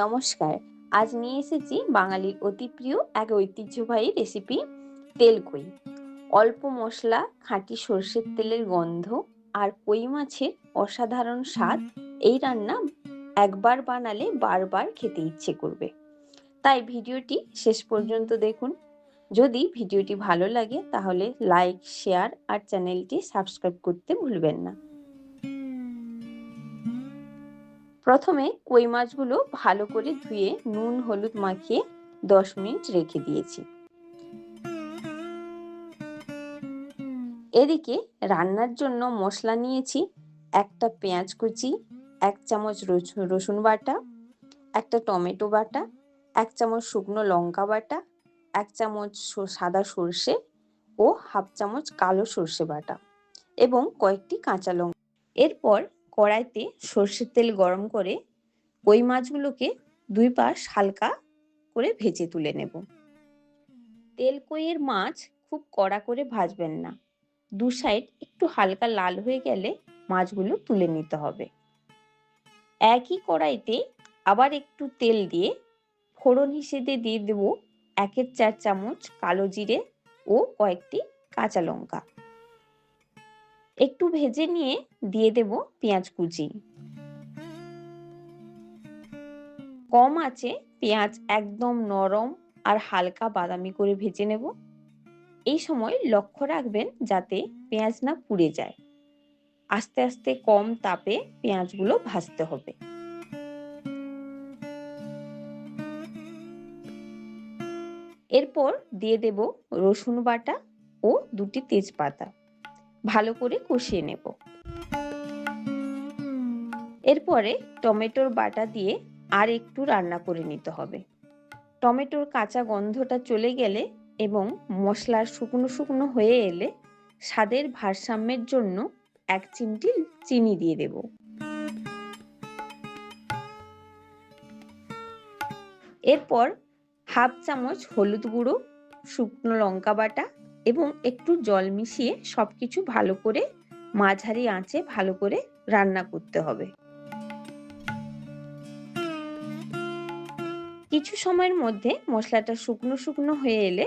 নমস্কার। আজ নিয়ে এসেছি বাঙালির অতি প্রিয় এক ঐতিহ্যবাহী রেসিপি তেল কই। অল্প মশলা, খাঁটি সর্ষের তেলের গন্ধ আর কই মাছের অসাধারণ স্বাদ। এই রান্না একবার বানালে বারবার খেতে ইচ্ছে করবে। তাই ভিডিওটি শেষ পর্যন্ত দেখুন। যদি ভিডিওটি ভালো লাগে তাহলে লাইক, শেয়ার আর চ্যানেলটি সাবস্ক্রাইব করতে ভুলবেন না। প্রথমে কই মাছগুলো ভালো করে ধুয়ে নুন হলুদ মাখিয়ে 10 মিনিট রেখে দিয়েছি। এদিকে রান্নার জন্য মশলা নিয়েছি একটা পেঁয়াজ কুচি, 1 চামচ রসুন বাটা, একটা টমেটো বাটা, 1 চামচ শুকনো লঙ্কা বাটা, 1 চামচ সাদা সর্ষে ও হাফ চামচ কালো সর্ষে বাটা এবং কয়েকটি কাঁচা লঙ্কা। এরপর কড়াইতে সর্ষের তেল গরম করে কই মাছগুলোকে 2 পাশ হালকা করে ভেজে তুলে নেব। তেল কইয়ের মাছ খুব কড়া করে ভাজবেন না, 2 সাইড একটু হালকা লাল হয়ে গেলে মাছগুলো তুলে নিতে হবে। একই কড়াইতে আবার একটু তেল দিয়ে ফোড়ন হিসেবে দিয়ে দেব 1/4 চামচ কালো জিরে ও কয়েকটি কাঁচা লঙ্কা। একটু ভেজে নিয়ে দিয়ে দেব পেঁয়াজ কুচি। কম আঁচে পেঁয়াজ একদম নরম আর হালকা বাদামি করে ভেজে নেব। এই সময় লক্ষ্য রাখবেন যাতে পেঁয়াজ না পুড়ে যায়। আস্তে আস্তে কম তাপে পেঁয়াজগুলো ভাজতে হবে। এরপর দিয়ে দেব রসুন বাটা ও 2টি তেজপাতা। ভালো করে কষিয়ে নেব। এরপরে টমেটোর বাটা দিয়ে আর একটু রান্না করে নিতে হবে। টমেটোর কাঁচা গন্ধটা চলে গেলে এবং মশলার শুকনো শুকনো হয়ে এলে স্বাদের ভারসাম্যের জন্য 1 চিমটি চিনি দিয়ে দেব। এরপর হাফ চামচ হলুদ গুঁড়ো, শুকনো লঙ্কা বাটা এবং একটু জল মিশিয়ে সবকিছু ভালো করে মাঝারি আঁচে ভালো করে রান্না করতে হবে। কিছু সময়ের মধ্যে মশলাটা শুকনো শুকনো হয়ে এলে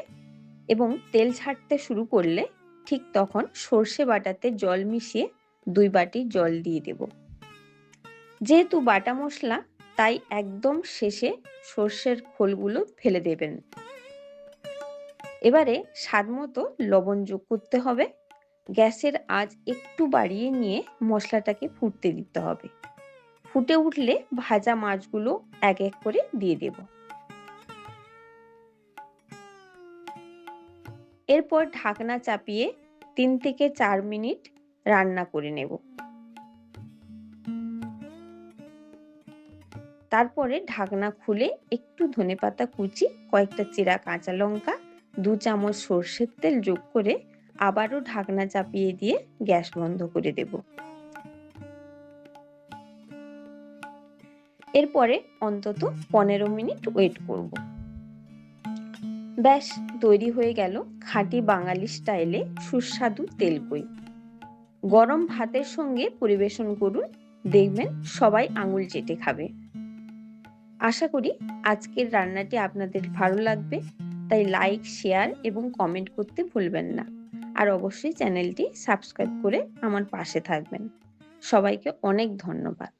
এবং তেল ছাড়তে শুরু করলে ঠিক তখন সর্ষে বাটাতে জল মিশিয়ে 2 বাটি জল দিয়ে দেব। যেহেতু বাটা মশলা তাই একদম শেষে সর্ষের খোলগুলো ফেলে দেবেন। এবারে স্বাদমতো লবণ যোগ করতে হবে। গ্যাসের আঁচ একটু বাড়িয়ে নিয়ে মশলাটাকে ফুটতে দিতে হবে। ফুটে উঠলে ভাজা মাছগুলো এক এক করে দিয়ে দেব। এরপর ঢাকনা চাপিয়ে 3 থেকে 4 মিনিট রান্না করে নেব। তারপরে ঢাকনা খুলে একটু ধনেপাতা কুচি, কয়েকটা চেরা কাঁচা লঙ্কা, 2 চামচ সর্ষের তেল যোগ করে আবারও ঢাকনা চাপিয়ে দিয়ে গ্যাস বন্ধ করে দেব। এরপরে অন্তত 15 মিনিট ওয়েট করব। ব্যাস তৈরি হয়ে গেল খাঁটি বাঙালি স্টাইলে সুস্বাদু তেল কই। গরম ভাতের সঙ্গে পরিবেশন করুন, দেখবেন সবাই আঙুল চেটে খাবে। আশা করি আজকের রান্নাটি আপনাদের ভালো লাগবে, তাই লাইক, শেয়ার এবং কমেন্ট করতে ভুলবেন না। আর অবশ্যই চ্যানেলটি সাবস্ক্রাইব করে আমার পাশে থাকবেন। সবাইকে অনেক ধন্যবাদ।